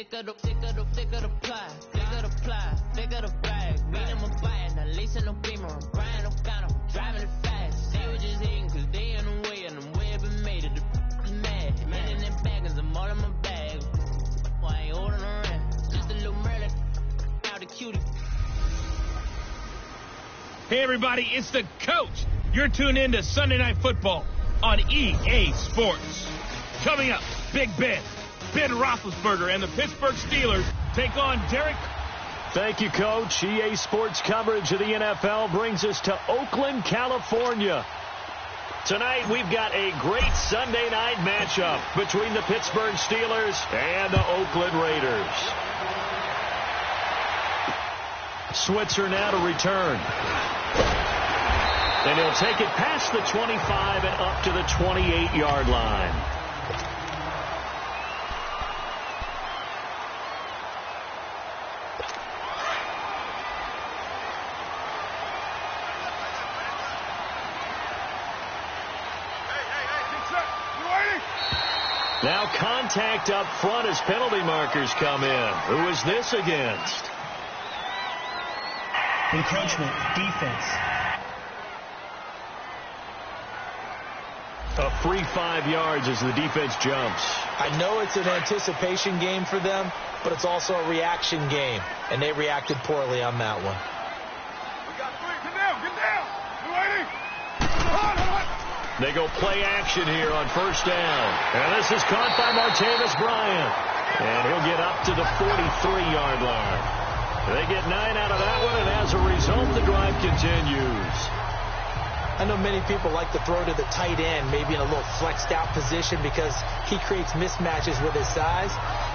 thick of the pie, thick of the bag. Meet them a bite, now listen no beamer. I'm Brian O'Connor, driving it fast. They were just hating cause they in the way, and I'm way up and made it. The is mad. Man in them baggins, I'm all in my bag. Why I ain't holding around? Just a little Merlin, out the cutie. Hey everybody, it's the coach. You're tuned in to Sunday Night Football on EA Sports. Coming up, Big Ben Roethlisberger, and the Pittsburgh Steelers take on Derek. Thank you, Coach. EA Sports coverage of the NFL brings us to Oakland, California. Tonight, we've got a great Sunday night matchup between the Pittsburgh Steelers and the Oakland Raiders. Switzer now to return. And he'll take it past the 25 and up to the 28-yard line. Now contact up front as penalty markers come in. Who is this against? Encroachment, defense. A free 5 yards as the defense jumps. I know it's an anticipation game for them, but it's also a reaction game, and they reacted poorly on that one. We got three. Get down. You ready? They go play action here on first down. And this is caught by Martavis Bryant. And he'll get up to the 43-yard line. They get 9 out of that one, and as a result, the drive continues. I know many people like to throw to the tight end, maybe in a little flexed out position because he creates mismatches with his size.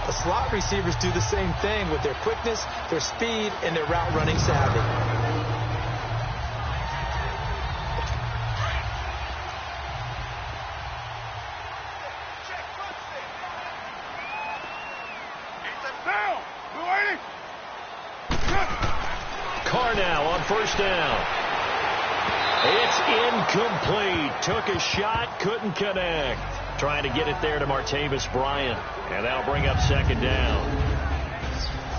The slot receivers do the same thing with their quickness, their speed, and their route running savvy. Carr now on first down. It's incomplete. Took a shot, couldn't connect. Trying to get it there to Martavis Bryant. And that'll bring up second down.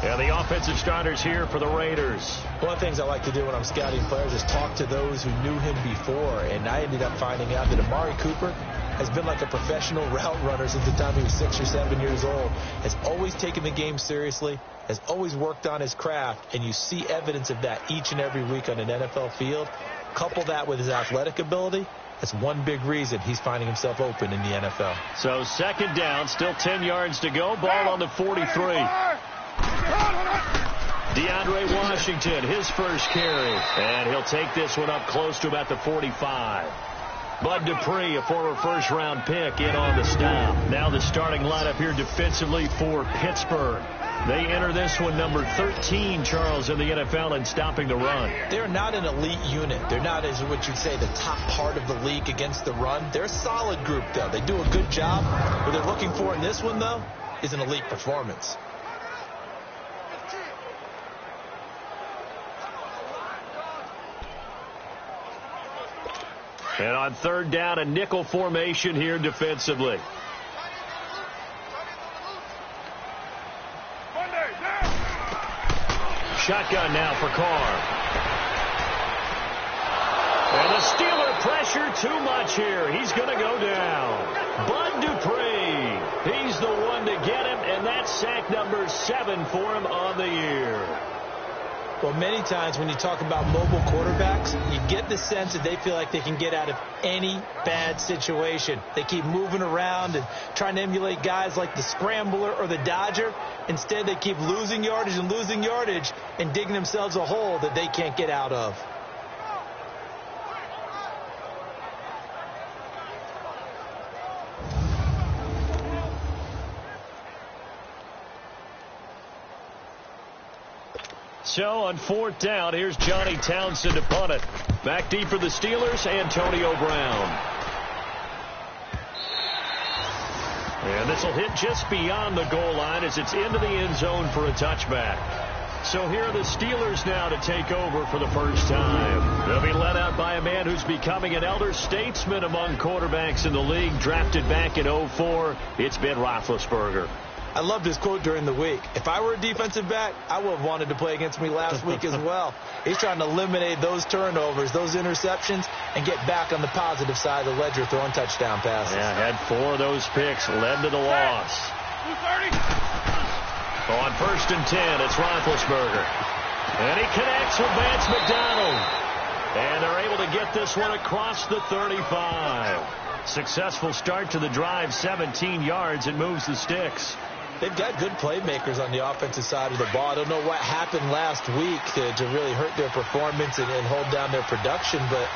And the offensive starters here for the Raiders. One of the things I like to do when I'm scouting players is talk to those who knew him before. And I ended up finding out that Amari Cooper has been like a professional route runner since the time he was 6 or 7 years old. Has always taken the game seriously. Has always worked on his craft. And you see evidence of that each and every week on an NFL field. Couple that with his athletic ability, that's one big reason he's finding himself open in the NFL. So second down, still 10 yards to go. Ball on the 43. DeAndre Washington, his first carry. And he'll take this one up close to about the 45. Bud Dupree, a former first-round pick, in on the stop. Now the starting lineup here defensively for Pittsburgh. They enter this one number 13, Charles, in the NFL in stopping the run. They're not an elite unit. They're not, as what you'd say, the top part of the league against the run. They're a solid group, though. They do a good job. What they're looking for in this one, though, is an elite performance. And on third down, a nickel formation here defensively. Shotgun now for Carr. And the Steeler pressure too much here. He's going to go down. Bud Dupree. He's the one to get him, and that's sack number 7 for him on the year. Well, many times when you talk about mobile quarterbacks, you get the sense that they feel like they can get out of any bad situation. They keep moving around and trying to emulate guys like the Scrambler or the Dodger. Instead, they keep losing yardage and digging themselves a hole that they can't get out of. So on fourth down, here's Johnny Townsend to punt it. Back deep for the Steelers, Antonio Brown. And this will hit just beyond the goal line as it's into the end zone for a touchback. So here are the Steelers now to take over for the first time. They'll be led out by a man who's becoming an elder statesman among quarterbacks in the league, drafted back in 2004. It's Ben Roethlisberger. I loved his quote during the week. If I were a defensive back, I would have wanted to play against me last week as well. He's trying to eliminate those turnovers, those interceptions, and get back on the positive side of the ledger throwing touchdown passes. Yeah, had 4 of those picks, led to the loss. On 1st and 10, it's Roethlisberger. And he connects with Vance McDonald. And they're able to get this one across the 35. Successful start to the drive, 17 yards, and moves the sticks. They've got good playmakers on the offensive side of the ball. I don't know what happened last week to really hurt their performance and hold down their production, but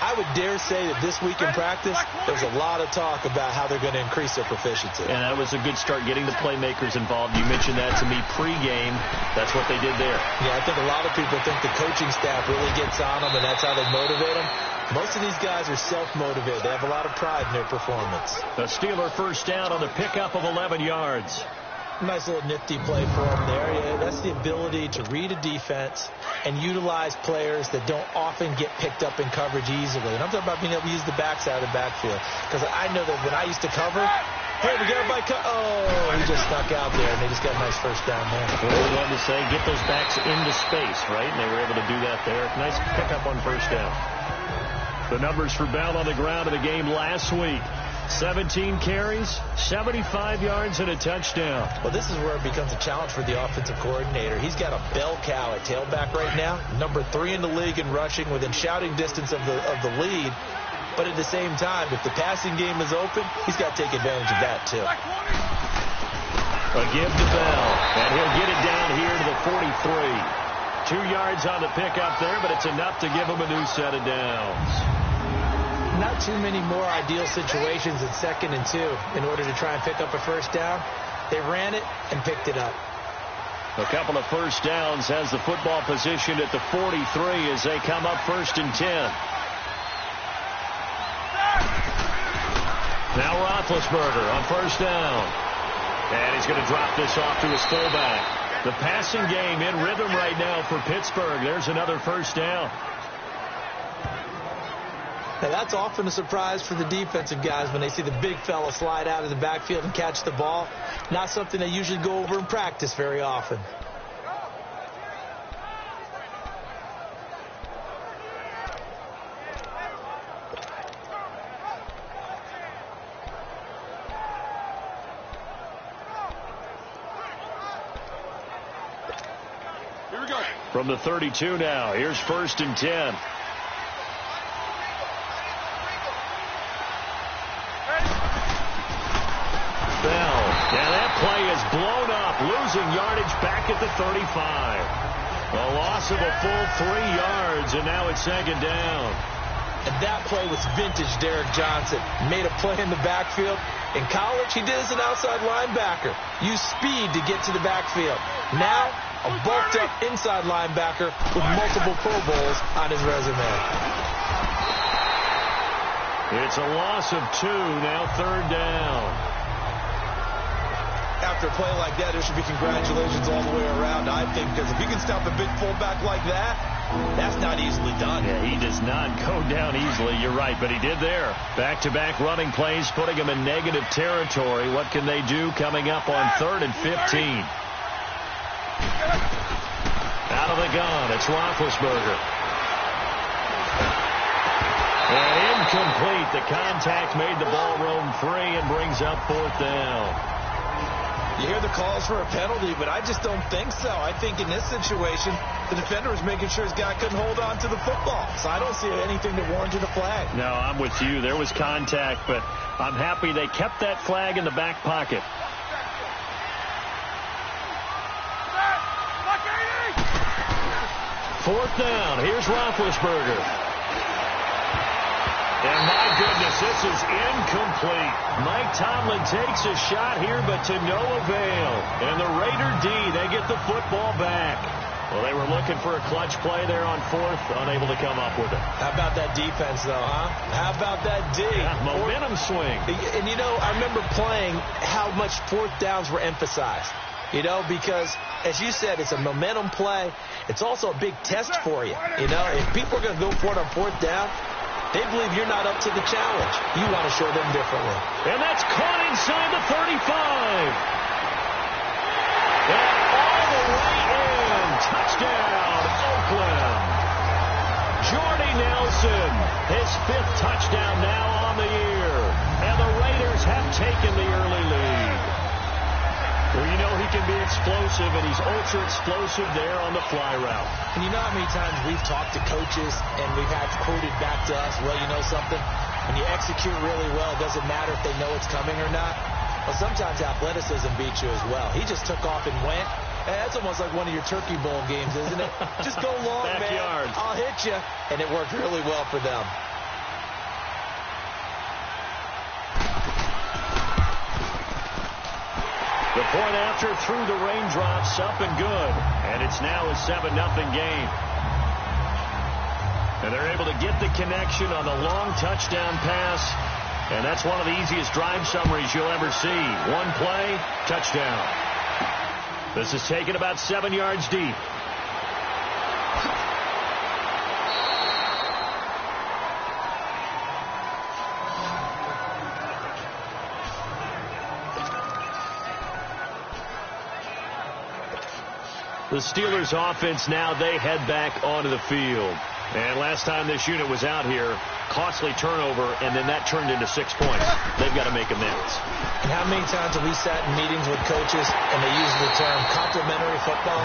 I would dare say that this week in practice, there's a lot of talk about how they're going to increase their proficiency. And that was a good start getting the playmakers involved. You mentioned that to me pregame. That's what they did there. Yeah, I think a lot of people think the coaching staff really gets on them, and that's how they motivate them. Most of these guys are self-motivated. They have a lot of pride in their performance. The Steeler first down on the pickup of 11 yards. Nice little nifty play for them there. Yeah, that's the ability to read a defense and utilize players that don't often get picked up in coverage easily. And I'm talking about being able to use the backside of the backfield. Because I know that when I used to cover, hey, we got everybody oh, he just snuck out there, and they just got a nice first down there. Well, we wanted to say get those backs into space, right? And they were able to do that there. Nice pickup on first down. The numbers for Bell on the ground in the game last week. 17 carries, 75 yards, and a touchdown. Well, this is where it becomes a challenge for the offensive coordinator. He's got a bell cow at tailback right now, number 3 in the league in rushing, within shouting distance of the lead. But at the same time, if the passing game is open, he's got to take advantage of that, too. A give to Bell, and he'll get it down here to the 43. 2 yards on the pickup there, but it's enough to give him a new set of downs. Not too many more ideal situations in 2nd and 2 in order to try and pick up a first down. They ran it and picked it up. A couple of first downs has the football positioned at the 43 as they come up 1st and 10. Now Roethlisberger on first down. And he's going to drop this off to his fullback. The passing game in rhythm right now for Pittsburgh. There's another first down. Now, that's often a surprise for the defensive guys when they see the big fella slide out of the backfield and catch the ball. Not something they usually go over in practice very often. Here we go. From the 32 now, here's 1st and 10. And that play is blown up, losing yardage back at the 35. A loss of a full 3 yards, and now it's 2nd down. And that play was vintage Derek Johnson. Made a play in the backfield. In college, he did as an outside linebacker. Used speed to get to the backfield. Now, a bulked-up inside linebacker with multiple Pro Bowls on his resume. It's a loss of 2, now 3rd down. After a play like that, there should be congratulations all the way around, I think, because if you can stop a big fullback like that, that's not easily done. Yeah, he does not go down easily. You're right, but he did there. Back-to-back running plays, putting him in negative territory. What can they do coming up on 3rd and 15? Out of the gun, it's Roethlisberger. And incomplete. The contact made the ball roam free and brings up 4th down. You hear the calls for a penalty, but I just don't think so. I think in this situation, the defender was making sure his guy couldn't hold on to the football. So I don't see anything that warranted a flag. No, I'm with you. There was contact, but I'm happy they kept that flag in the back pocket. Fourth down. Here's Roethlisberger. And my goodness, this is incomplete. Mike Tomlin takes a shot here, but to no avail. And the Raider D, they get the football back. Well, they were looking for a clutch play there on 4th, unable to come up with it. How about that defense, though, huh? How about that D? Yeah, momentum swing. And, you know, I remember playing how much 4th downs were emphasized. You know, because, as you said, it's a momentum play. It's also a big test for you. You know, if people are going to go for it on 4th down, they believe you're not up to the challenge. You want to show them differently. And that's caught inside the 35. Touchdown, Oakland. Jordy Nelson, his 5th touchdown now on the year. And the Raiders have taken the early lead. Well, you know he can be explosive, and he's ultra explosive there on the fly route. And you know how many times we've talked to coaches and we've had quoted back to us, well, you know something? When you execute really well, it doesn't matter if they know it's coming or not. Well, sometimes athleticism beats you as well. He just took off and went. And that's almost like one of your Turkey Bowl games, isn't it? Just go long, Backyard. man. I'll hit you. And it worked really well for them. The point after through the raindrops, up and good. And it's now a 7-0 game. And they're able to get the connection on the long touchdown pass. And that's one of the easiest drive summaries you'll ever see. One play, touchdown. This is taken about 7 yards deep. The Steelers offense now, they head back onto the field. And last time this unit was out here, costly turnover, and then that turned into 6 points. They've got to make amends. And how many times have we sat in meetings with coaches and they use the term complementary football?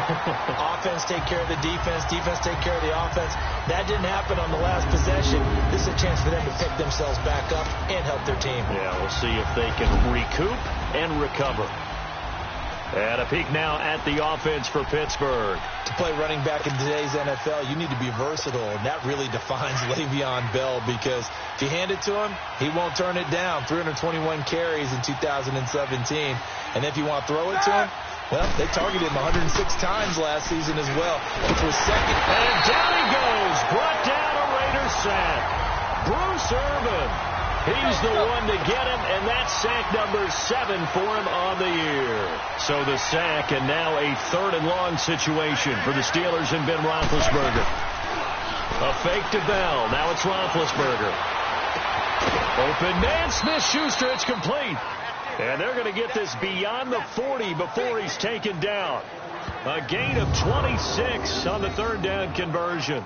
Offense take care of the defense, defense take care of the offense. That didn't happen on the last possession. This is a chance for them to pick themselves back up and help their team. Yeah, we'll see if they can recoup and recover. And a peek now at the offense for Pittsburgh. To play running back in today's NFL, you need to be versatile, and that really defines Le'Veon Bell, because if you hand it to him, he won't turn it down. 321 carries in 2017. And if you want to throw it to him, well, they targeted him 106 times last season as well, which was second. And down he goes. Brought down a Raiders sack. Bruce Irvin. He's the one to get him, and that's sack number 7 for him on the year. So the sack, and now a 3rd and long situation for the Steelers and Ben Roethlisberger. A fake to Bell. Now it's Roethlisberger. Open man, Smith-Schuster. It's complete. And they're going to get this beyond the 40 before he's taken down. A gain of 26 on the 3rd down conversion.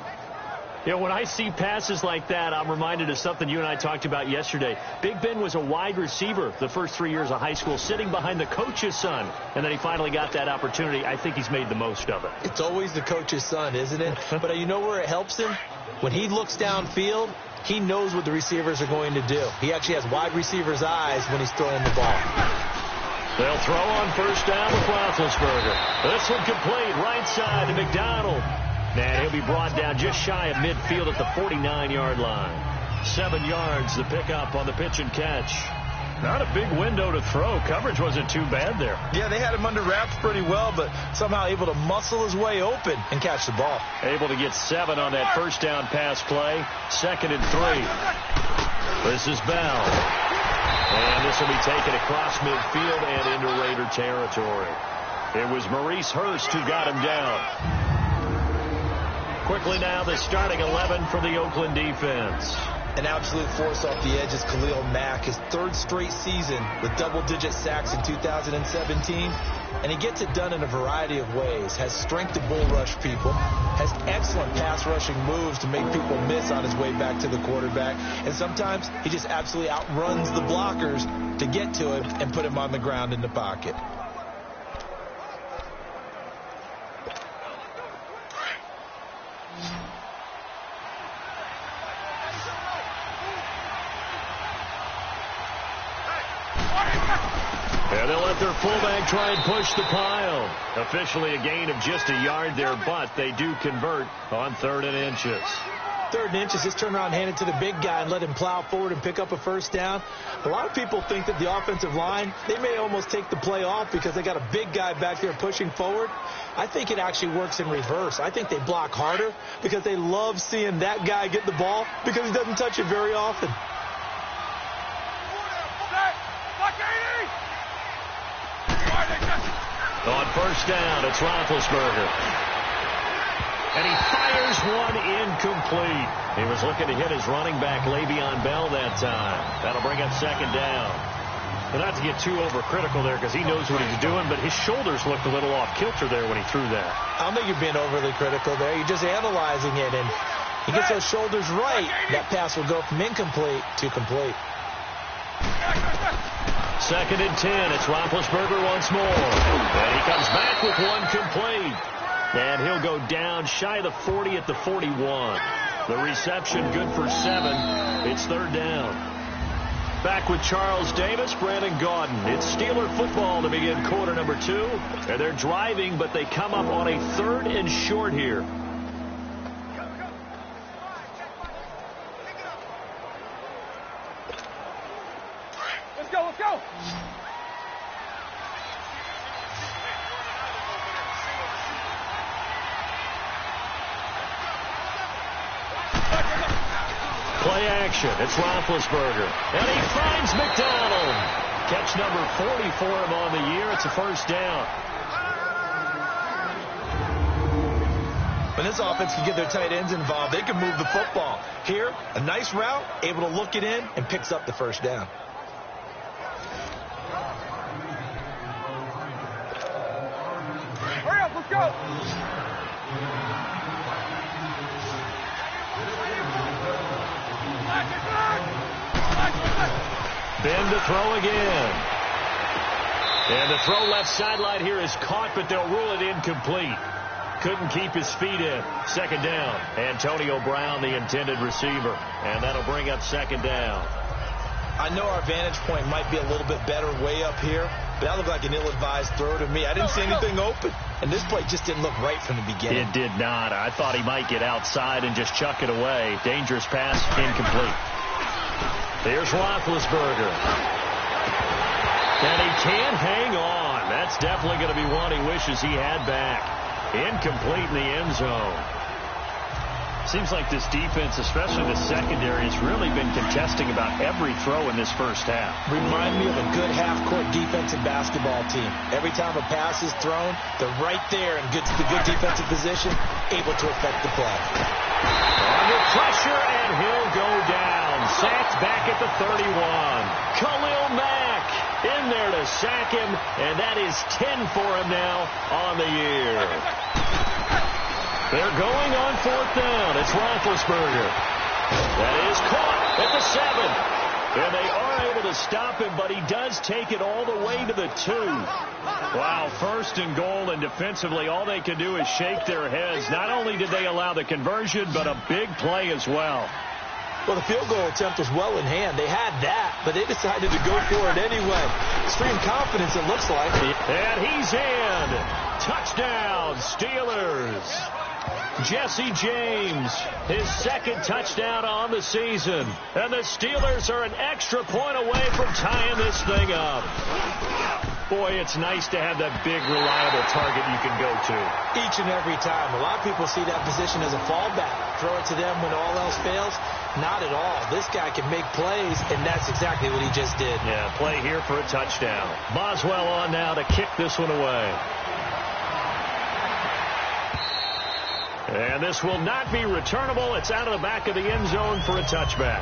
You know, when I see passes like that, I'm reminded of something you and I talked about yesterday. Big Ben was a wide receiver the first 3 years of high school, sitting behind the coach's son. And then he finally got that opportunity. I think he's made the most of it. It's always the coach's son, isn't it? But you know where it helps him? When he looks downfield, he knows what the receivers are going to do. He actually has wide receivers' eyes when he's throwing the ball. They'll throw on 1st down with Roethlisberger. This one complete, right side to McDonald. And he'll be brought down just shy of midfield at the 49-yard line. 7 yards, the pickup on the pitch and catch. Not a big window to throw. Coverage wasn't too bad there. Yeah, they had him under wraps pretty well, but somehow able to muscle his way open and catch the ball. Able to get 7 on that 1st down pass play. 2nd and 3. This is Bell. And this will be taken across midfield and into Raider territory. It was Maurice Hurst who got him down. Quickly now, the starting 11 for the Oakland defense. An absolute force off the edge is Khalil Mack, his 3rd straight season with double-digit sacks in 2017. And he gets it done in a variety of ways. Has strength to bull rush people. Has excellent pass rushing moves to make people miss on his way back to the quarterback. And sometimes he just absolutely outruns the blockers to get to him and put him on the ground in the pocket. And they'll let their fullback try and push the pile. Officially a gain of just a yard there, but they do convert on 3rd and inches. 3rd and inches, just turn around and hand it to the big guy and let him plow forward and pick up a 1st down. A lot of people think that the offensive line, they may almost take the play off because they got a big guy back there pushing forward. I think it actually works in reverse. I think they block harder because they love seeing that guy get the ball because he doesn't touch it very often. On 1st down, it's Roethlisberger. And he fires one incomplete. He was looking to hit his running back, Le'Veon Bell, that time. That'll bring up 2nd down. Well, not to get too overcritical there because he knows what he's doing, but his shoulders looked a little off kilter there when he threw that. I don't think you're being overly critical there. You're just analyzing it, and he gets those shoulders right. That pass will go from incomplete to complete. 2nd and 10. It's Roethlisberger once more. And he comes back with one complete. And he'll go down shy of the 40 at the 41. The reception good for 7. It's 3rd down. Back with Charles Davis, Brandon Gaudin. It's Steeler football to begin quarter number 2. And they're driving, but they come up on a 3rd and short here. Let's go, let's go. Play action. It's Roethlisberger. And he finds McDonald. Catch number 40 for him on the year. It's a 1st down. When this offense can get their tight ends involved, they can move the football. Here, a nice route, able to look it in, and picks up the 1st down. Hurry up, let's go. Ben to throw again. And the throw left sideline here is caught, but they'll rule it incomplete. Couldn't keep his feet in. 2nd down. Antonio Brown, the intended receiver. And that'll bring up 2nd down. I know our vantage point might be a little bit better way up here, but that looked like an ill-advised throw to me. I didn't see anything open, and this play just didn't look right from the beginning. It did not. I thought he might get outside and just chuck it away. Dangerous pass, incomplete. Here's Roethlisberger. And he can't hang on. That's definitely going to be one he wishes he had back. Incomplete in the end zone. Seems like this defense, especially the secondary, has really been contesting about every throw in this 1st half. Remind me of a good half-court defensive basketball team. Every time a pass is thrown, they're right there in good defensive position, able to affect the play. Under pressure, and he'll go down. Sacked back at the 31. Khalil Mack in there to sack him, and that is 10 for him now on the year. They're going on 4th down. It's Roethlisberger. That is caught at the 7. And they are able to stop him, but he does take it all the way to the 2. Wow, 1st and goal, and defensively all they can do is shake their heads. Not only did they allow the conversion, but a big play as well. Well, the field goal attempt was well in hand. They had that, but they decided to go for it anyway. Extreme confidence, it looks like. And he's in. Touchdown, Steelers. Jesse James, his 2nd touchdown on the season. And the Steelers are an extra point away from tying this thing up. Boy, it's nice to have that big, reliable target you can go to. Each and every time. A lot of people see that position as a fallback. Throw it to them when all else fails. Not at all. This guy can make plays, and that's exactly what he just did. Yeah, play here for a touchdown. Boswell on now to kick this one away. And this will not be returnable. It's out of the back of the end zone for a touchback.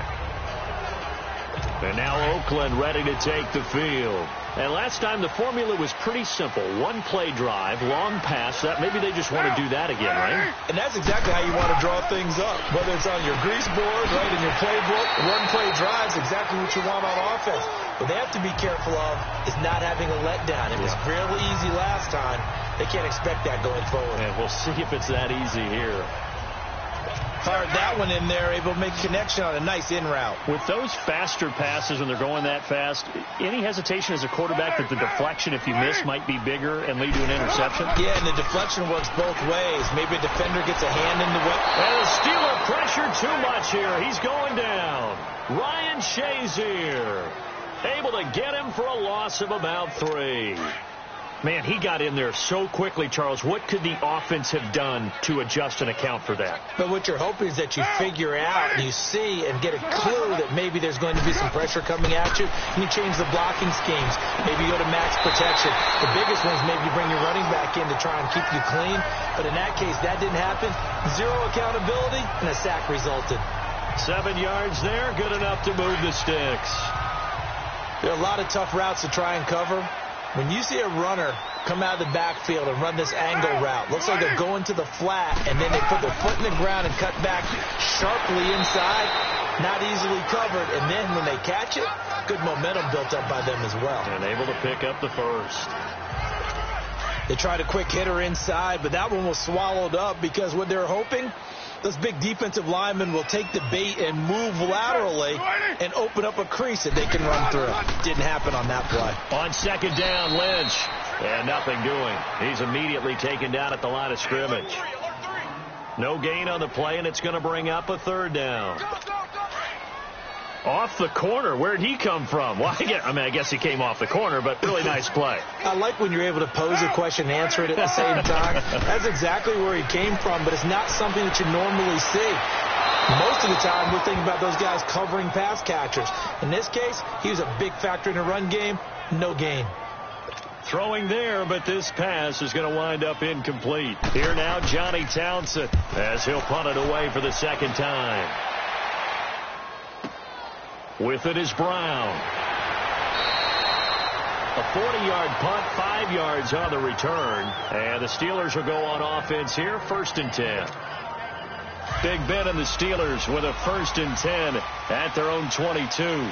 And now Oakland ready to take the field. And last time the formula was pretty simple. 1 play drive, long pass. That maybe they just want to do that again, right? And that's exactly how you want to draw things up. Whether it's on your grease board, right, in your playbook, 1 play drive is exactly what you want on offense. What they have to be careful of is not having a letdown. It was fairly easy last time. They can't expect that going forward. And we'll see if it's that easy here. Fired that one in there, able to make connection on a nice in route. With those faster passes when they're going that fast, any hesitation as a quarterback that the deflection, if you miss, might be bigger and lead to an interception? Yeah, and the deflection works both ways. Maybe a defender gets a hand in the way. And the Steeler pressure too much here. He's going down. Ryan Shazier able to get him for a loss of about 3. Man, he got in there so quickly, Charles. What could the offense have done to adjust and account for that? But what you're hoping is that you figure out and you see and get a clue that maybe there's going to be some pressure coming at you, and you change the blocking schemes. Maybe you go to max protection. The biggest one is maybe you bring your running back in to try and keep you clean. But in that case, that didn't happen. 0 accountability, and a sack resulted. 7 yards there, good enough to move the sticks. There are a lot of tough routes to try and cover. When you see a runner come out of the backfield and run this angle route, looks like they're going to the flat, and then they put their foot in the ground and cut back sharply inside, not easily covered, and then when they catch it, good momentum built up by them as well. And able to pick up the first. They tried a quick hitter inside, but that one was swallowed up because what they're hoping, those big defensive linemen will take the bait and move laterally and open up a crease that they can run through. Didn't happen on that play. On second down, Lynch. And nothing doing. He's immediately taken down at the line of scrimmage. No gain on the play, and it's going to bring up a third down. Off the corner. Where'd he come from? Well, I guess he came off the corner, but really nice play. I like when you're able to pose a question and answer it at the same time. That's exactly where he came from, but it's not something that you normally see. Most of the time, we're thinking about those guys covering pass catchers. In this case, he was a big factor in the run game. No gain. Throwing there, but this pass is going to wind up incomplete. Here now, Johnny Townsend, as he'll punt it away for the second time. With it is Brown. A 40-yard punt, 5 yards on the return. And the Steelers will go on offense here, 1st and 10. Big Ben and the Steelers with a 1st and 10 at their own 22.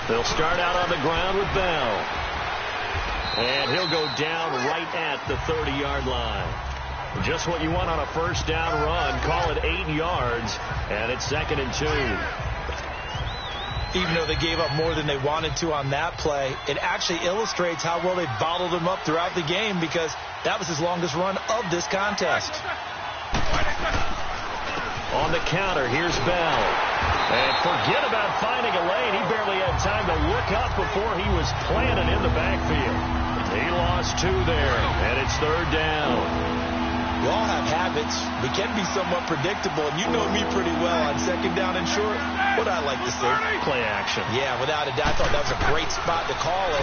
They'll start out on the ground with Bell. And he'll go down right at the 30-yard line. Just what you want on a first down run. Call it 8 yards, and it's 2nd and 2. Even though they gave up more than they wanted to on that play, it actually illustrates how well they bottled him up throughout the game because that was his longest run of this contest. On the counter, here's Bell. And forget about finding a lane. He barely had time to look up before he was planted in the backfield. He lost 2 there, and it's 3rd down. We all have habits. We can be somewhat predictable, and you know me pretty well on 2nd down and short. What I like to see. Play action. Yeah, without a doubt. I thought that was a great spot to call it.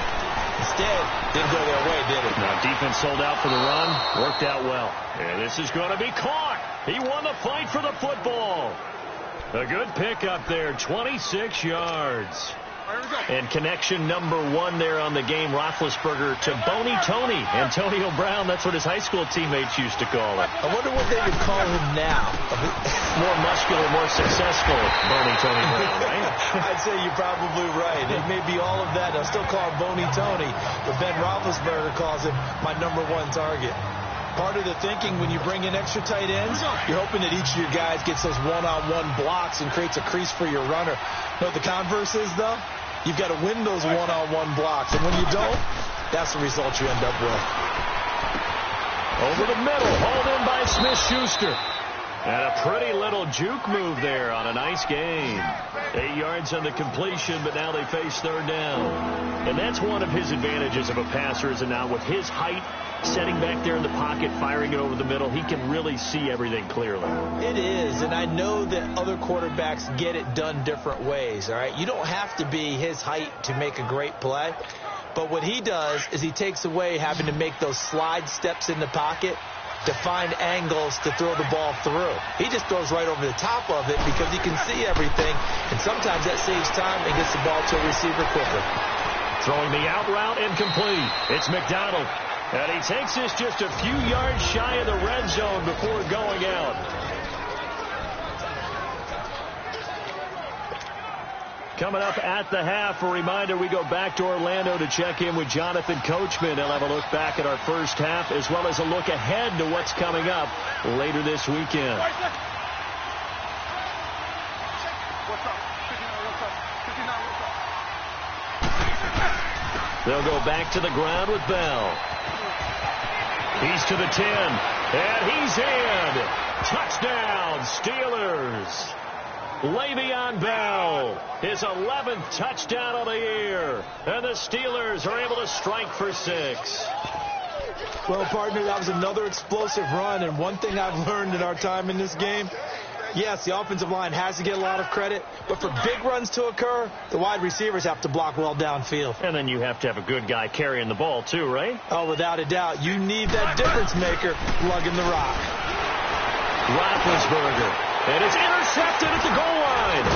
Instead, didn't go their way, did it? Now, defense sold out for the run. Worked out well. And this is going to be caught. He won the fight for the football. A good pickup there, 26 yards. And connection number 1 there on the game, Roethlisberger to Boney Tony. Antonio Brown, that's what his high school teammates used to call him. I wonder what they would call him now. More muscular, more successful Boney Tony Brown, right? I'd say you're probably right. It may be all of that. I'll still call him Boney Tony, but Ben Roethlisberger calls him my number 1 target. Part of the thinking when you bring in extra tight ends, you're hoping that each of your guys gets those one-on-one blocks and creates a crease for your runner. You know what the converse is, though? You've got to win those one-on-one blocks, and when you don't, that's the result you end up with. Over the middle, hauled in by Smith-Schuster. And a pretty little juke move there on a nice game. 8 yards on the completion, but now they face 3rd down. And that's one of his advantages of a passer, is now with his height, setting back there in the pocket, firing it over the middle, he can really see everything clearly. It is, and I know that other quarterbacks get it done different ways, all right? You don't have to be his height to make a great play, but what he does is he takes away having to make those slide steps in the pocket to find angles to throw the ball through. He just throws right over the top of it because he can see everything, and sometimes that saves time and gets the ball to a receiver quicker. Throwing the out route incomplete. It's McDonald. And he takes this just a few yards shy of the red zone before going out. Coming up at the half, a reminder, we go back to Orlando to check in with Jonathan Coachman. He'll have a look back at our first half as well as a look ahead to what's coming up later this weekend. They'll go back to the ground with Bell. He's to the 10, and he's in. Touchdown, Steelers. Le'Veon Bell, his 11th touchdown of the year, and the Steelers are able to strike for 6. Well, partner, that was another explosive run, and one thing I've learned in our time in this game, yes, the offensive line has to get a lot of credit, but for big runs to occur, the wide receivers have to block well downfield. And then you have to have a good guy carrying the ball too, right? Oh, without a doubt. You need that difference maker lugging the rock. Roethlisberger And it's intercepted at the goal line.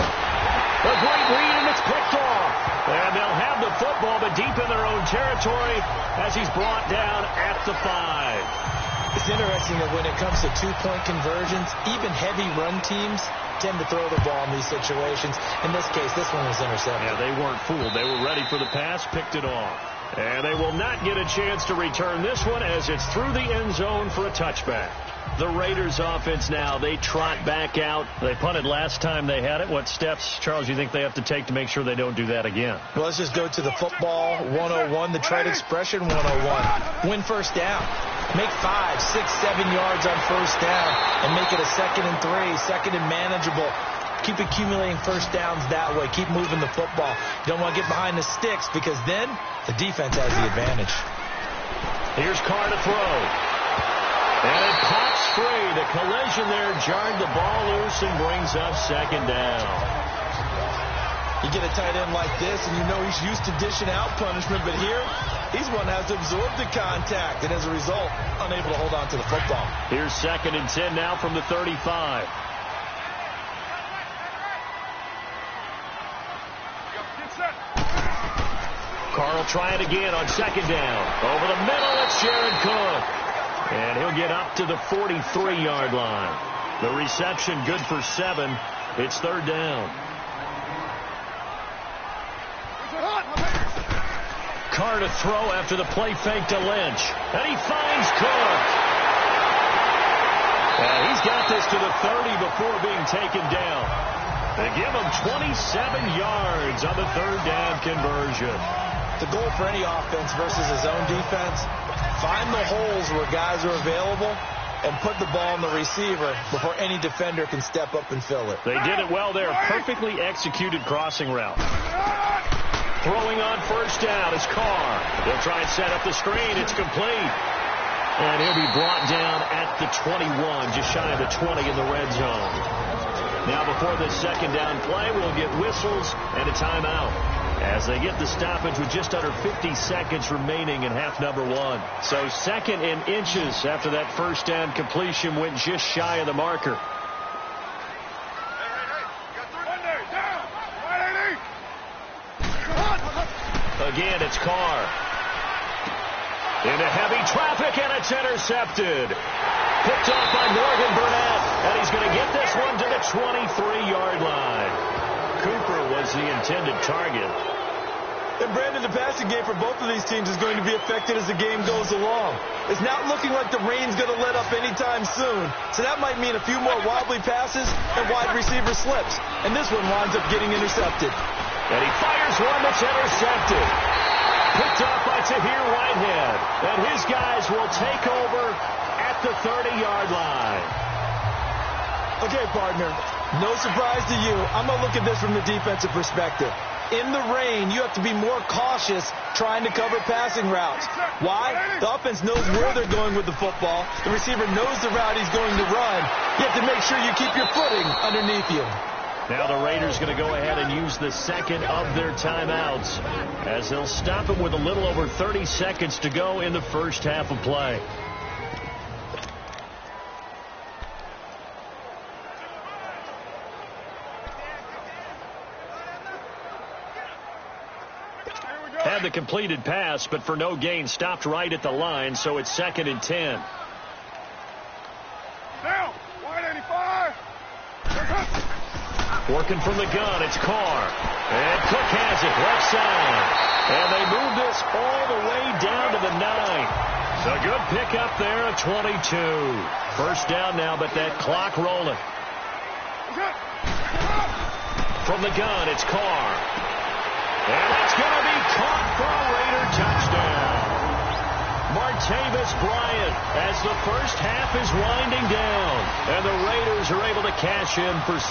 A great read, and it's picked off. And they'll have the football, but deep in their own territory as he's brought down at the 5. It's interesting that when it comes to two-point conversions, even heavy run teams tend to throw the ball in these situations. In this case, this one was intercepted. Yeah, they weren't fooled. They were ready for the pass, picked it off. And they will not get a chance to return this one as it's through the end zone for a touchback. The Raiders offense now, they trot back out. They punted last time they had it. What steps, Charles, you think they have to take to make sure they don't do that again? Well, let's just go to the football 101, the trade expression 101. Win first down. Make 5, 6, 7 yards on first down and make it a 2nd and 3, second and manageable. Keep accumulating first downs that way. Keep moving the football. You don't want to get behind the sticks because then the defense has the advantage. Here's Carr to throw. And it pops free. The collision there jarred the ball loose and brings up 2nd down. You get a tight end like this, and you know he's used to dishing out punishment, but here, he's one that has to absorb the contact, and as a result, unable to hold on to the football. Here's 2nd and 10 now from the 35. Carr will try it again on 2nd down. Over the middle, it's Jared Cook. And he'll get up to the 43-yard line. The reception good for 7. It's 3rd down. Carr to throw after the play fake to Lynch. And he finds Cook. And he's got this to the 30 before being taken down. They give him 27 yards on the 3rd down conversion. The goal for any offense versus his own defense, find the holes where guys are available and put the ball on the receiver before any defender can step up and fill it. They did it well there. Perfectly executed crossing route. Throwing on first down is Carr. He'll try and set up the screen. It's complete. And he'll be brought down at the 21, just shy of the 20 in the red zone. Now before this 2nd down play, we'll get whistles and a timeout as they get the stoppage with just under 50 seconds remaining in half number 1. So 2nd and inches after that first down completion went just shy of the marker. Again, it's Carr. Into heavy traffic, and it's intercepted. Picked off by Morgan Burnett, and he's going to get this one to the 23-yard line. Cooper was the intended target. And Brandon, the passing game for both of these teams is going to be affected as the game goes along. It's not looking like the rain's going to let up anytime soon. So that might mean a few more wobbly passes and wide receiver slips. And this one winds up getting intercepted. And he fires one that's intercepted. Picked off by Tahir Whitehead. And his guys will take over at the 30-yard line. Okay, partner, no surprise to you. I'm going to look at this from the defensive perspective. In the rain, you have to be more cautious trying to cover passing routes. Why? The offense knows where they're going with the football. The receiver knows the route he's going to run. You have to make sure you keep your footing underneath you. Now the Raiders going to go ahead and use the 2nd of their timeouts as they'll stop it with a little over 30 seconds to go in the first half of play. Had the completed pass, but for no gain, stopped right at the line, so it's 2nd and 10. Down, wide 85. Working from the gun, it's Carr. And Cook has it, left side. And they move this all the way down to the 9. So good pickup there at 22. First down now, but that clock rolling. From the gun, it's Carr. And it's going to be caught for a Raider touchdown. Martavis Bryant as the first half is winding down. And the Raiders are able to cash in for 6.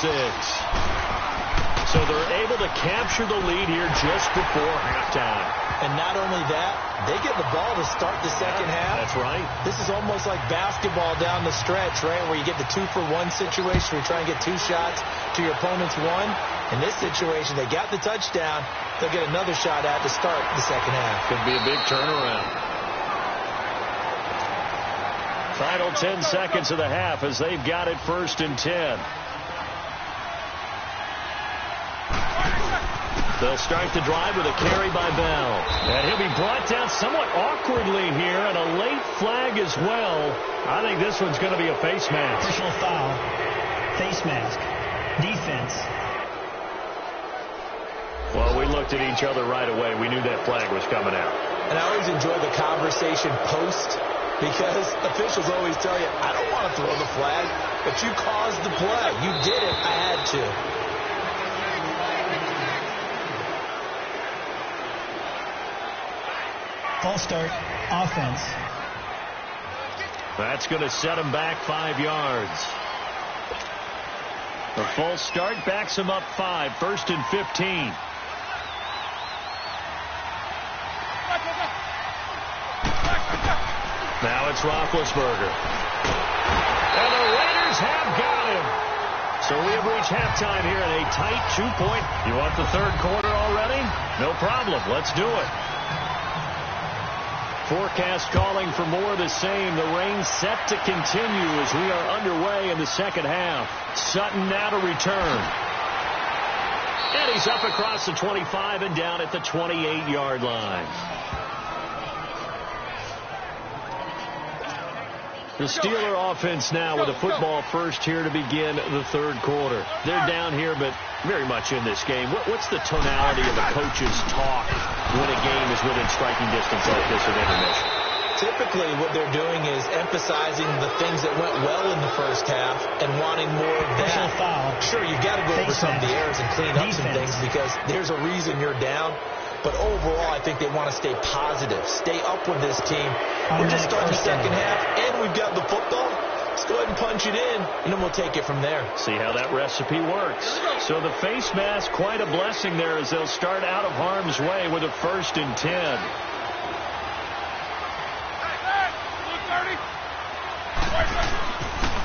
So they're able to capture the lead here just before halftime. And not only that, they get the ball to start the second half. That's right. This is almost like basketball down the stretch, right, where you get the 2-for-1 situation where you try and get 2 shots to your opponent's 1. In this situation, they got the touchdown. They'll get another shot at to start the second half. Could be a big turnaround. Final 10 seconds of the half as they've got it 1st and 10. They'll start the drive with a carry by Bell. And he'll be brought down somewhat awkwardly here, and a late flag as well. I think this one's going to be a face mask. Personal foul. Face mask. Defense. Well, we looked at each other right away. We knew that flag was coming out. And I always enjoy the conversation post, because officials always tell you, I don't want to throw the flag, but you caused the play. You did it. I had to. False start, offense. That's going to set him back 5 yards. The false start backs him up 5, 1st and 15. Now it's Roethlisberger. And the Raiders have got him. So we have reached halftime here in a tight 2-point. You want the third quarter already? No problem. Let's do it. Forecast calling for more of the same. The rain set to continue as we are underway in the second half. Sutton now to return. And he's up across the 25 and down at the 28-yard line. The Steeler offense now with a football first here to begin the third quarter. They're down here, but very much in this game. What's the tonality of the coach's talk when a game is within striking distance like this at intermission? Typically, what they're doing is emphasizing the things that went well in the first half and wanting more of that. Personal foul. Sure, you've got to go over some of the errors and clean up some things, because there's a reason you're down. But overall, I think they want to stay positive, stay up with this team. We're just starting the second half, and we've got the football. Let's go ahead and punch it in, and then we'll take it from there. See how that recipe works. So the face mask, quite a blessing there, as they'll start out of harm's way with a 1st and 10.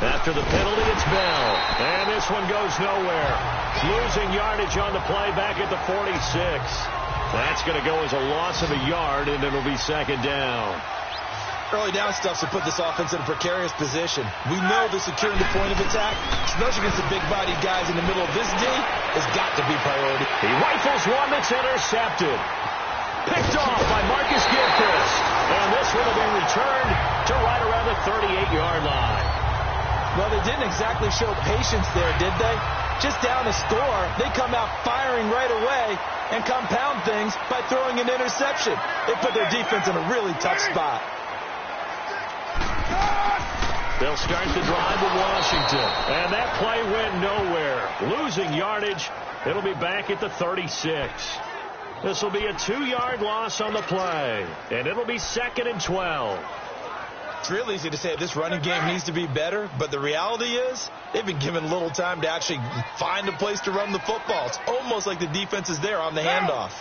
After the penalty, it's Bell. And this one goes nowhere. Losing yardage on the play back at the 46. That's going to go as a loss of a yard, and it'll be second down. Early down stuff to put this offense in a precarious position. We know the securing the point of attack, especially against the big-bodied guys in the middle of this D, has got to be priority. He rifles one that's intercepted. Picked off by Marcus Gilchrist. And this one will be returned to right around the 38-yard line. Well, they didn't exactly show patience there, did they? Just down a score, they come out firing right away and compound things by throwing an interception. They put their defense in a really tough spot. They'll start the drive with Washington. And that play went nowhere. Losing yardage. It'll be back at the 36. This will be a 2-yard loss on the play. And it'll be 2nd and 12. It's real easy to say this running game needs to be better, but the reality is they've been given little time to actually find a place to run the football. It's almost like the defense is there on the handoff.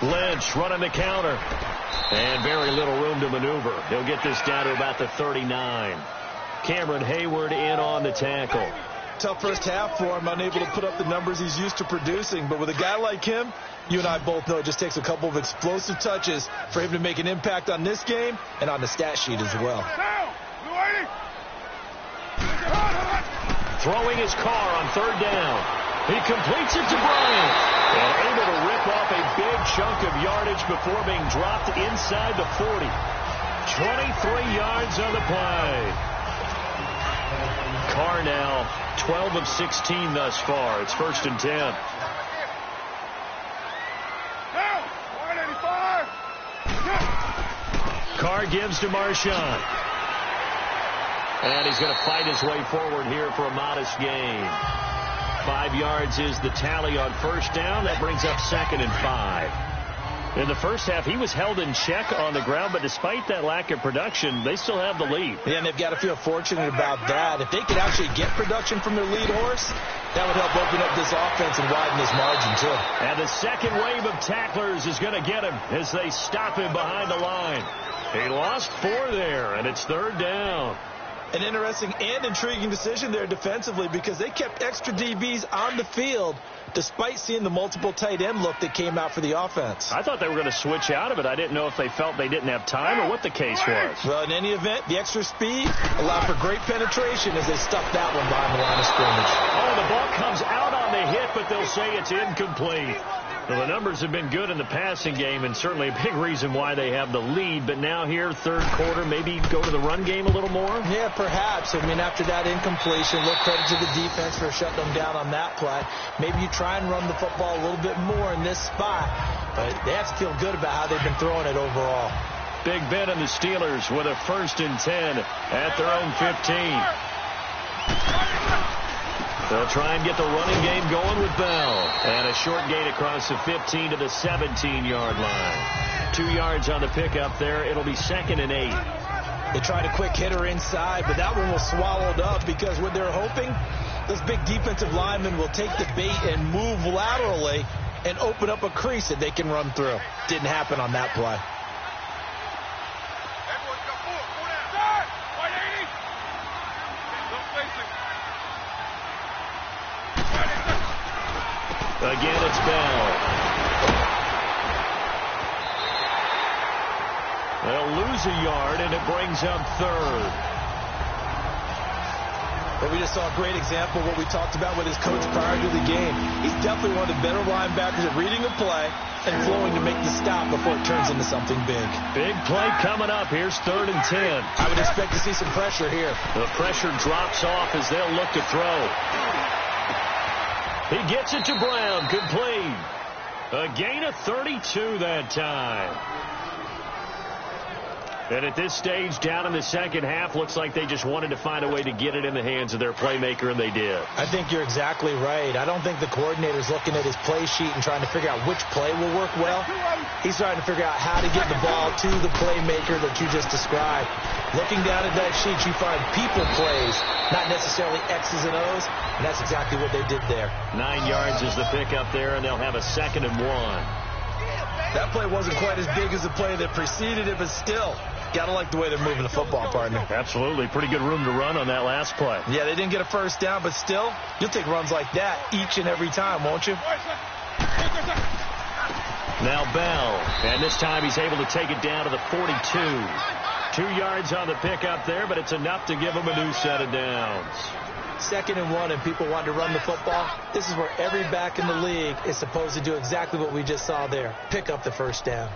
Lynch running the counter. And very little room to maneuver. He'll get this down to about the 39. Cameron Hayward in on the tackle. Tough first half for him, unable to put up the numbers he's used to producing. But with a guy like him, you and I both know it just takes a couple of explosive touches for him to make an impact on this game and on the stat sheet as well. Throwing his car on 3rd down. He completes it to Bryant. And able to rip off a big chunk of yardage before being dropped inside the 40. 23 yards on the play. Carr now 12 of 16 thus far. It's 1st and 10. Carr gives to Marshawn. And he's going to fight his way forward here for a modest gain. 5 yards is the tally on 1st down. That brings up 2nd and 5. In the first half, he was held in check on the ground, but despite that lack of production, they still have the lead. Yeah, and they've got to feel fortunate about that. If they could actually get production from their lead horse, that would help open up this offense and widen this margin, too. And the second wave of tacklers is going to get him as they stop him behind the line. He lost 4 there, and it's 3rd down. An interesting and intriguing decision there defensively, because they kept extra DBs on the field despite seeing the multiple tight end look that came out for the offense. I thought they were going to switch out of it. I didn't know if they felt they didn't have time or what the case was. Well, in any event, the extra speed allowed for great penetration as they stuffed that one behind the line of scrimmage. Oh, the ball comes out on on the hit, but they'll say it's incomplete. Well, the numbers have been good in the passing game, and certainly a big reason why they have the lead. But now here, third quarter, maybe go to the run game a little more? Yeah, perhaps. I mean, after that incompletion, look, credit to the defense for shutting them down on that play. Maybe you try and run the football a little bit more in this spot. But they have to feel good about how they've been throwing it overall. Big Ben and the Steelers with a 1st and 10 at their own 15. They'll try and get the running game going with Bell. And a short gain across the 15 to the 17-yard line. 2 yards on the pickup there. It'll be 2nd and 8. They tried a quick hitter inside, but that one was swallowed up because what they're hoping, those big defensive linemen will take the bait and move laterally and open up a crease that they can run through. Didn't happen on that play. Again, it's Bell. They'll lose a yard, and it brings up 3rd. But we just saw a great example of what we talked about with his coach prior to the game. He's definitely one of the better linebackers at reading a play and flowing to make the stop before it turns into something big. Big play coming up. Here's 3rd and 10. I would expect to see some pressure here. The pressure drops off as they'll look to throw. He gets it to Brown, complete. A gain of 32 that time. And at this stage, down in the second half, looks like they just wanted to find a way to get it in the hands of their playmaker, and they did. I think you're exactly right. I don't think the coordinator's looking at his play sheet and trying to figure out which play will work well. He's trying to figure out how to get the ball to the playmaker that you just described. Looking down at that sheet, you find people plays, not necessarily X's and O's, and that's exactly what they did there. 9 yards is the pickup there, and they'll have a 2nd and 1. That play wasn't quite as big as the play that preceded it, but still, gotta like the way they're moving the football, partner. Absolutely. Pretty good room to run on that last play. Yeah, they didn't get a first down, but still, you'll take runs like that each and every time, won't you? Now Bell, and this time he's able to take it down to the 42. 2 yards on the pickup there, but it's enough to give him a new set of downs. 2nd and 1, and people want to run the football. This is where every back in the league is supposed to do exactly what we just saw there. Pick up the first down.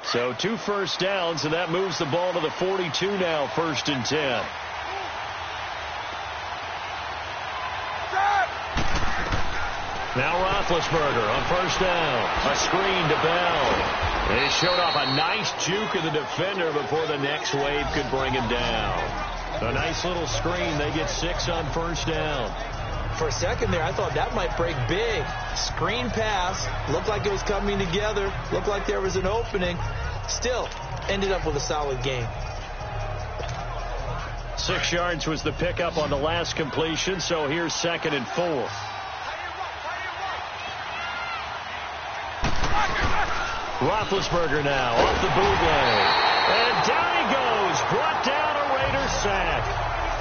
So 2 first downs, and that moves the ball to the 42 now, 1st and 10. Now Roethlisberger on 1st down. A screen to Bell. They showed off a nice juke of the defender before the next wave could bring him down. A nice little screen. They get 6 on 1st down. For a second there, I thought that might break big. Screen pass. Looked like it was coming together. Looked like there was an opening. Still, ended up with a solid game. 6 yards was the pickup on the last completion, so here's 2nd and 4. Roethlisberger now off the bootleg. And down he goes. Brought down a Raider sack.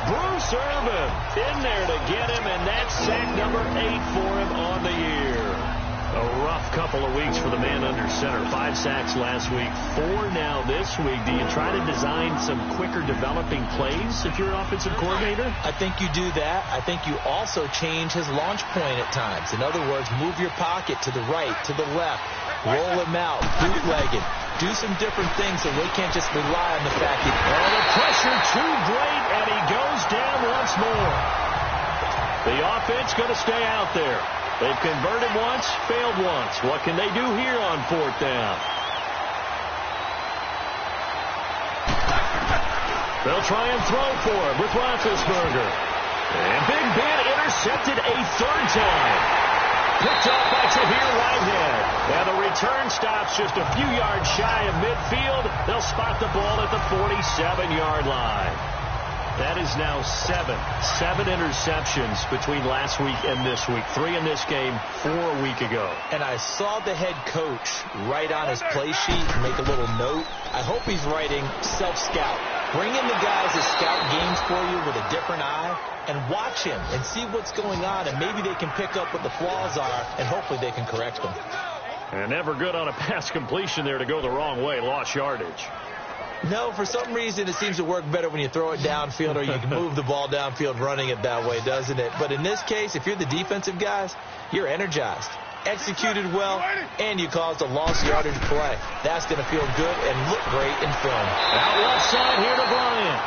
Bruce Irvin in there to get him, and that's sack number 8 for him on the year. A rough couple of weeks for the man under center. 5 sacks last week, 4 now this week. Do you try to design some quicker developing plays if you're an offensive coordinator? I think you do that. I think you also change his launch point at times. In other words, move your pocket to the right, to the left, roll him out, bootleg it. Do some different things so they can't just rely on the fact that... Oh, the pressure too great, and he goes down once more. The offense going to stay out there. They've converted once, failed once. What can they do here on 4th down? They'll try and throw for him with Roethlisberger. And Big Ben intercepted a 3rd time. Picked off by Tahir Whitehead. And the return stops just a few yards shy of midfield. They'll spot the ball at the 47-yard line. That is now 7 interceptions between last week and this week. 3 in this game, 4 a week ago. And I saw the head coach write on his play sheet and make a little note. I hope he's writing self-scout. Bring in the guys that scout games for you with a different eye and watch him and see what's going on, and maybe they can pick up what the flaws are, and hopefully they can correct them. And never good on a pass completion there to go the wrong way. Lost yardage. No, for some reason it seems to work better when you throw it downfield or you can move the ball downfield running it that way, doesn't it? But in this case, if you're the defensive guys, you're energized, executed well, and you caused a lost yardage play. That's going to feel good and look great in film. Out left side here to Bryant.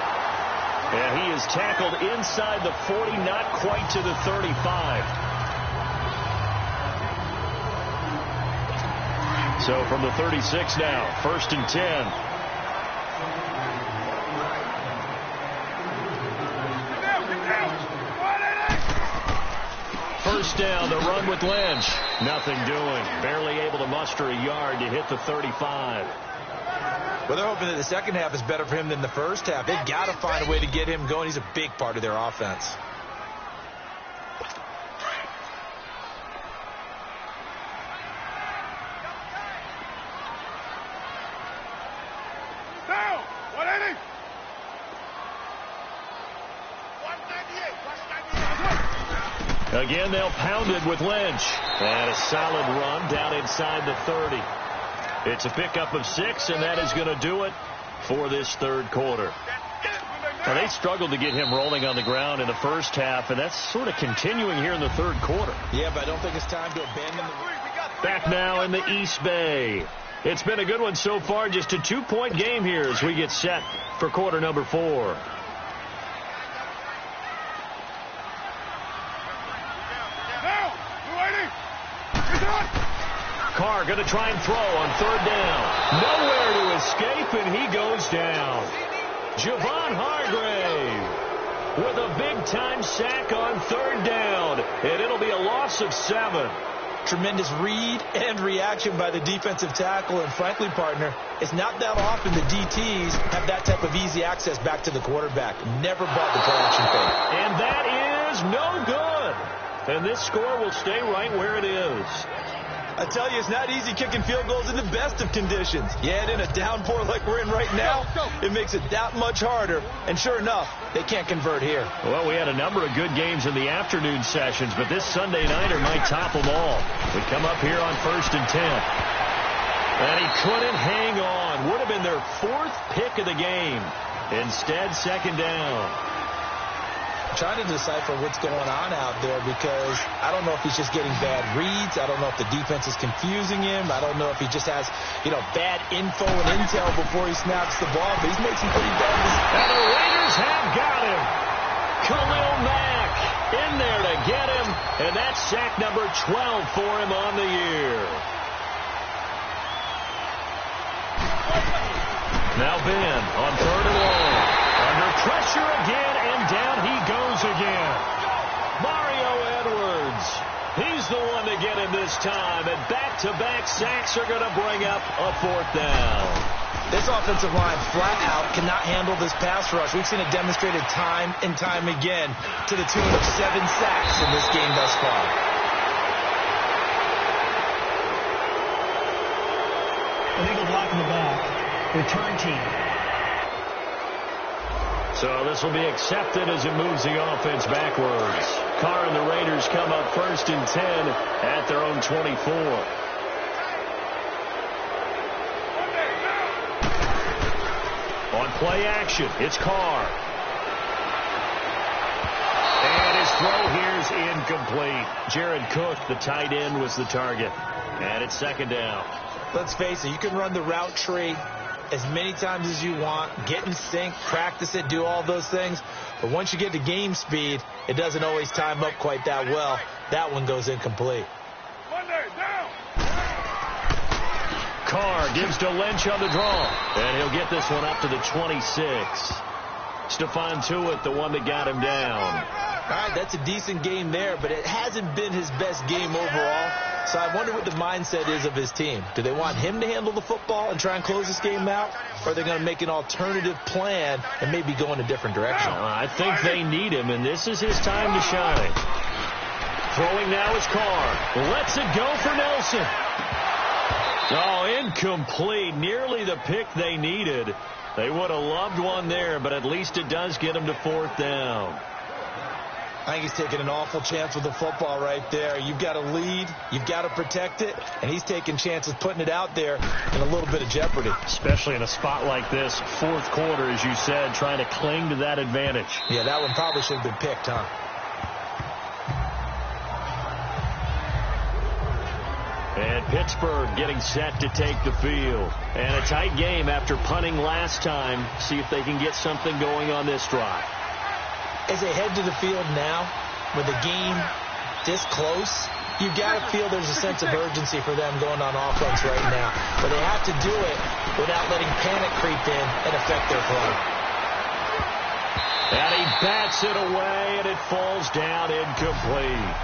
And he is tackled inside the 40, not quite to the 35. So from the 36 now, 1st and 10. First down, the run with Lynch. Nothing doing. Barely able to muster a yard to hit the 35. Well, they're hoping that the second half is better for him than the first half. They've got to find a way to get him going. He's a big part of their offense. Down! 180! 198! Again, they'll pound it with Lynch. And a solid run down inside the 30. It's a pickup of 6, and that is going to do it for this third quarter. Now, they struggled to get him rolling on the ground in the first half, and that's sort of continuing here in the third quarter. Yeah, but I don't think it's time to abandon the... Back now in the East Bay. It's been a good one so far, just a 2-point game here as we get set for quarter number 4. Carr going to try and throw on third down. Nowhere to escape, and he goes down. Javon Hargrave with a big-time sack on third down, and it'll be a loss of 7. Tremendous read and reaction by the defensive tackle, and frankly, partner, it's not that often the DTs have that type of easy access back to the quarterback. Never bought the play-action fake. And that is no good. And this score will stay right where it is. I tell you, it's not easy kicking field goals in the best of conditions. Yet in a downpour like we're in right now, it makes it that much harder. And sure enough, they can't convert here. Well, we had a number of good games in the afternoon sessions, but this Sunday nighter might top them all. We come up here on 1st and 10. And he couldn't hang on. Would have been their 4th pick of the game. Instead, 2nd down. Trying to decipher what's going on out there because I don't know if he's just getting bad reads. I don't know if the defense is confusing him. I don't know if he just has, bad info and intel before he snaps the ball. But he's made some pretty bad decisions. And the Raiders have got him. Khalil Mack in there to get him. And that's sack number 12 for him on the year. Now Ben on 3rd and long. Under pressure again, and down he goes again. Mario Edwards. He's the one to get him this time, and back-to-back sacks are going to bring up a 4th down. This offensive line flat out cannot handle this pass rush. We've seen it demonstrated time and time again to the tune of 7 sacks in this game thus far. Illegal block in the back. Return team. So this will be accepted as it moves the offense backwards. Carr and the Raiders come up 1st and 10 at their own 24. On play action, it's Carr. And his throw here's incomplete. Jared Cook, the tight end, was the target. And it's 2nd down. Let's face it, you can run the route tree as many times as you want, get in sync, practice it, do all those things. But once you get to game speed, it doesn't always time up quite that well. That one goes incomplete. Carr gives to Lynch on the draw. And he'll get this one up to the 26. Stephon Tuitt, the one that got him down. All right, that's a decent game there, but it hasn't been his best game overall. So I wonder what the mindset is of his team. Do they want him to handle the football and try and close this game out? Or are they going to make an alternative plan and maybe go in a different direction? I think they need him, and this is his time to shine. Throwing now is Carr. Lets it go for Nelson. Oh, incomplete. Nearly the pick they needed. They would have loved one there, but at least it does get them to 4th down. I think he's taking an awful chance with the football right there. You've got to lead, you've got to protect it, and he's taking chances putting it out there in a little bit of jeopardy. Especially in a spot like this, fourth quarter, as you said, trying to cling to that advantage. Yeah, that one probably should have been picked, huh? And Pittsburgh getting set to take the field. And a tight game after punting last time. See if they can get something going on this drive. As they head to the field now, with the game this close, you've got to feel there's a sense of urgency for them going on offense right now. But they have to do it without letting panic creep in and affect their play. And he bats it away, and it falls down incomplete.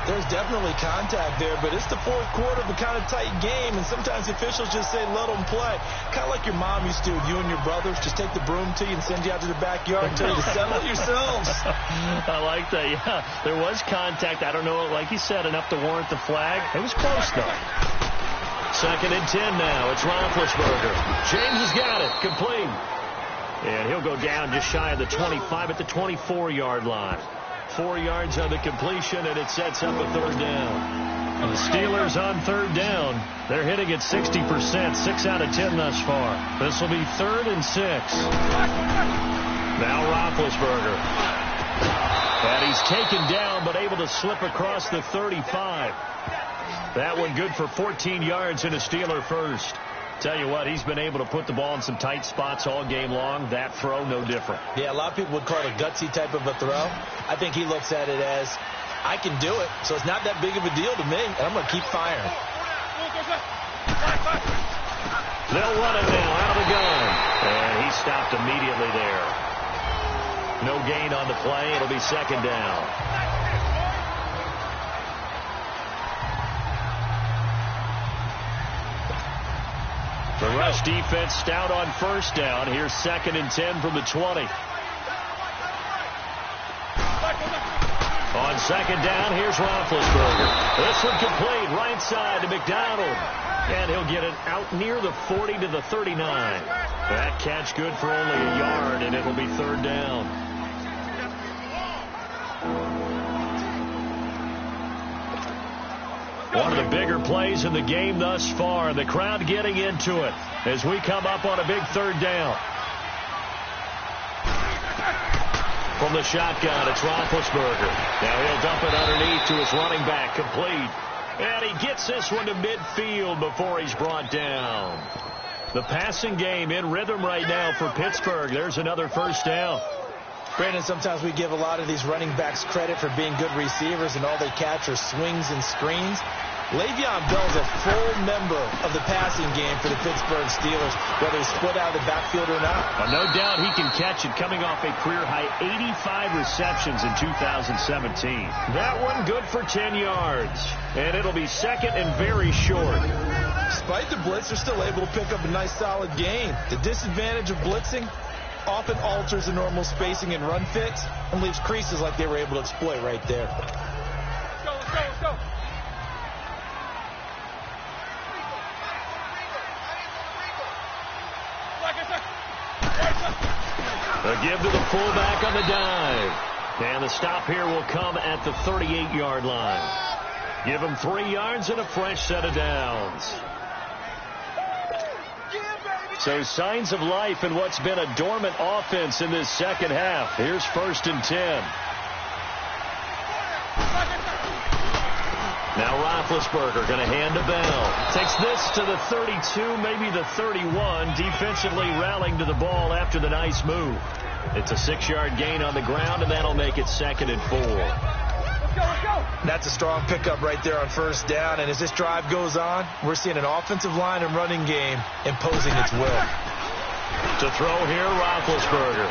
There's definitely contact there, but it's the fourth quarter of a kind of tight game, and sometimes officials just say, let them play. Kind of like your mom used to with you and your brothers. Just take the broom to you and send you out to the backyard and tell you to settle it yourselves. I like that, yeah. There was contact. I don't know, like you said, enough to warrant the flag. It was close, though. 2nd and 10 now. It's Roethlisberger. James has got it. Complete. And he'll go down just shy of the 25 at the 24-yard line. 4 yards on the completion, and it sets up a third down. And the Steelers on third down. They're hitting at 60%, 6 out of 10 thus far. This will be 3rd and 6. Now Roethlisberger. And he's taken down, but able to slip across the 35. That one good for 14 yards and a Steeler first. Tell you what, he's been able to put the ball in some tight spots all game long. That throw, no different. Yeah, a lot of people would call it a gutsy type of a throw. I think he looks at it as, I can do it, so it's not that big of a deal to me, and I'm going to keep firing. They'll run it now out of the gun. And he stopped immediately there. No gain on the play. It'll be 2nd down. The rush defense stout on 1st down. Here's 2nd and 10 from the 20. On 2nd down, here's Roethlisberger. This one complete, right side to McDonald. And he'll get it out near the 40 to the 39. That catch good for only a yard, and it'll be 3rd down. One of the bigger plays in the game thus far. The crowd getting into it as we come up on a big 3rd down. From the shotgun, it's Roethlisberger. Now he'll dump it underneath to his running back, complete. And he gets this one to midfield before he's brought down. The passing game in rhythm right now for Pittsburgh. There's another 1st down. Brandon, sometimes we give a lot of these running backs credit for being good receivers, and all they catch are swings and screens. Le'Veon Bell's a full member of the passing game for the Pittsburgh Steelers, whether he's split out of the backfield or not. Well, no doubt he can catch it, coming off a career-high 85 receptions in 2017. That one good for 10 yards, and it'll be 2nd and very short. Despite the blitz, they're still able to pick up a nice, solid gain. The disadvantage of blitzing often alters the normal spacing and run fits and leaves creases like they were able to exploit right there. Let's go, let's go, let's go. A give to the fullback on the dive. And the stop here will come at the 38-yard line. Give him 3 yards and a fresh set of downs. So signs of life in what's been a dormant offense in this 2nd half. Here's 1st and 10. Now Roethlisberger going to hand to Bell. Takes this to the 32, maybe the 31. Defensively rallying to the ball after the nice move. It's a 6-yard gain on the ground, and that'll make it 2nd and 4. That's a strong pickup right there on 1st down, and as this drive goes on, we're seeing an offensive line and running game imposing its will. To throw here, Roethlisberger.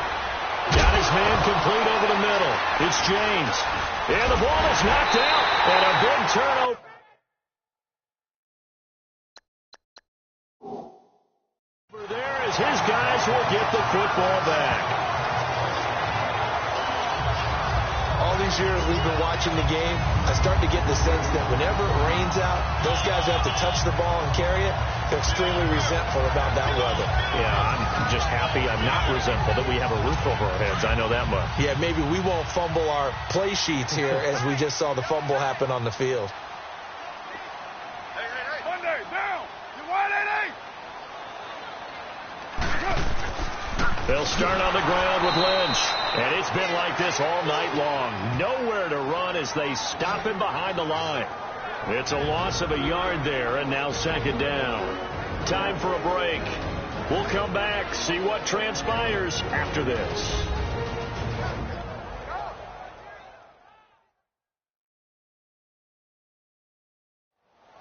Got his man complete over the middle. It's James. And the ball is knocked out, and a big turnover. There as his guys will get the football back. All these years we've been watching the game, I start to get the sense that whenever it rains out, those guys who have to touch the ball and carry it, they're extremely resentful about that weather. Yeah, I'm just happy I'm not resentful that we have a roof over our heads. I know that much. Yeah, maybe we won't fumble our play sheets here as we just saw the fumble happen on the field. Monday, down. You wide, 8-8. They'll start on the ground with Lynch. And it's been like this all night long. Nowhere to run as they stop him behind the line. It's a loss of a yard there, and now second down. Time for a break. We'll come back, see what transpires after this.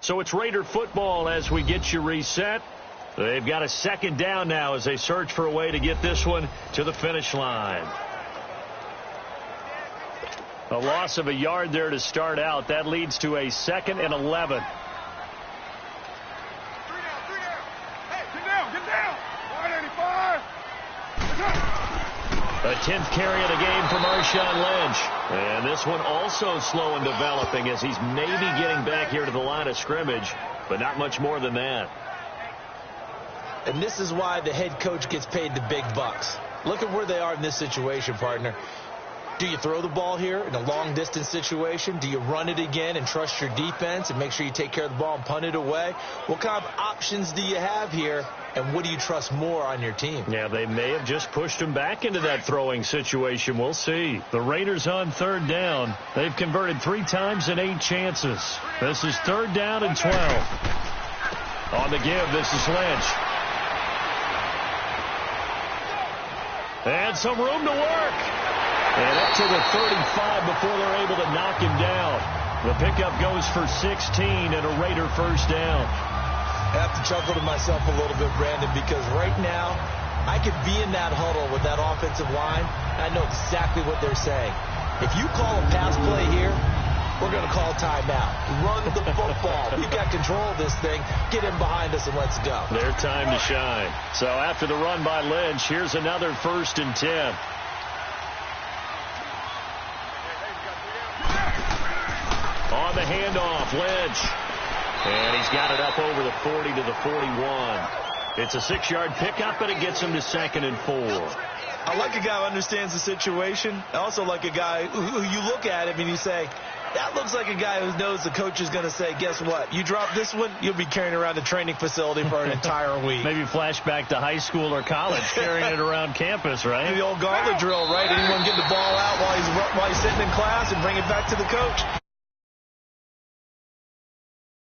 So it's Raider football as we get you reset. They've got a second down now as they search for a way to get this one to the finish line. A loss of a yard there to start out. That leads to a 2nd and 11. Get down. Wide 85. A 10th carry of the game for Marshawn Lynch. And this one also slow in developing as he's maybe getting back here to the line of scrimmage, but not much more than that. And this is why the head coach gets paid the big bucks. Look at where they are in this situation, partner. Do you throw the ball here in a long-distance situation? Do you run it again and trust your defense and make sure you take care of the ball and punt it away? What kind of options do you have here, and what do you trust more on your team? Yeah, they may have just pushed him back into that throwing situation. We'll see. The Raiders on 3rd down. They've converted 3 times in 8 chances. This is 3rd down and 12. On the give, this is Lynch. And some room to work. And up to the 35 before they're able to knock him down. The pickup goes for 16 and a Raider first down. I have to chuckle to myself a little bit, Brandon, because right now I could be in that huddle with that offensive line, and I know exactly what they're saying. If you call a pass play here, we're going to call timeout. Run the football. We've got control of this thing. Get in behind us and let's go. Their time to shine. So after the run by Lynch, here's another 1st and 10. On the handoff, Lynch. And he's got it up over the 40 to the 41. It's a 6-yard pickup, and it gets him to 2nd and 4. I like a guy who understands the situation. I also like a guy who you look at him and you say, that looks like a guy who knows the coach is going to say, guess what? You drop this one, you'll be carrying around the training facility for an entire week. Maybe flashback to high school or college, carrying it around campus, right? The old gauntlet drill, right? Anyone get the ball out while he's sitting in class and bring it back to the coach.